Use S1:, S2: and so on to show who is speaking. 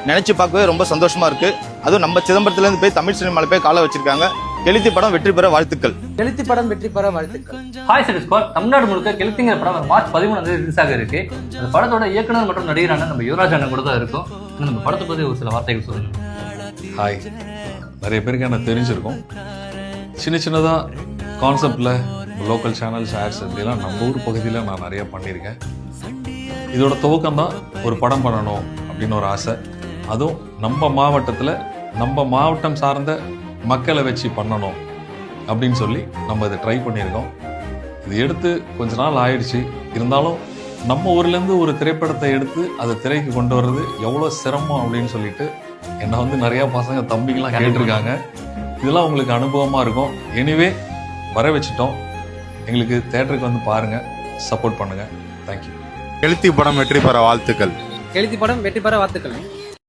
S1: நினைச்சு பார்க்கவே ரொம்ப சந்தோஷமா இருக்கு. அதுவும் நம்ம சிதம்பரத்துல இருந்து போய் தமிழ் சினிமால போய் காலை வச்சிருக்காங்க. கெளுத்தி படம் வெற்றி பெற வாழ்த்துக்கள்.
S2: கெளுத்தி படம் வெற்றி பெற வாழ்த்துக்கள்.
S3: ஹாய் சிட்டி ஸ்குவாட், தமிழ்நாடு முழுக்க கெளுத்திங்கிற படம் மார்ச் 13 ரிலீஸ் ஆக இருக்கு. அந்த படத்தோட இயக்குனர் மற்றும் நடிகரான நம்ம யுவராஜ் அண்ணன் கூட தான் இருக்கும். நம்ம படத்தை பத்தி ஒரு சில வார்த்தைகள் சொல்லுங்க.
S4: ஹாய், நிறைய பேருக்கு எனக்கு தெரிஞ்சிருக்கும். சின்னதாக கான்செப்டில் லோக்கல் சேனல்ஸ் ஆட்ஸ் இப்படிலாம் நம்ம ஊர் பகுதியில் நான் நிறையா பண்ணியிருக்கேன். இதோட துவக்கம் தான் ஒரு படம் பண்ணணும் அப்படின்னு ஒரு ஆசை. அதுவும் நம்ம மாவட்டத்தில் நம்ம மாவட்டம் சார்ந்த மக்களை வச்சு பண்ணணும் அப்படின்னு சொல்லி நம்ம இதை ட்ரை பண்ணியிருக்கோம். இது எடுத்து கொஞ்ச நாள் ஆயிடுச்சு. இருந்தாலும் நம்ம ஊர்லேருந்து ஒரு திரைப்படத்தை எடுத்து அதை திரைக்கு கொண்டு வர்றது எவ்வளோ சிரமம் அப்படின்னு சொல்லிட்டு என்னை நிறையா பசங்க தம்பிகள்லாம் கேட்டிருக்காங்க. இதெல்லாம் உங்களுக்கு அனுபவமாக இருக்கும். எனிவே வர வச்சுட்டோம். எங்களுக்கு தேட்டருக்கு வந்து பாருங்கள், சப்போர்ட் பண்ணுங்கள். தேங்க்யூ.
S5: கெளுத்தி படம் வெற்றி பெற வாழ்த்துக்கள்.
S2: கெளுத்தி படம் வெற்றி பெற வாழ்த்துக்கள்.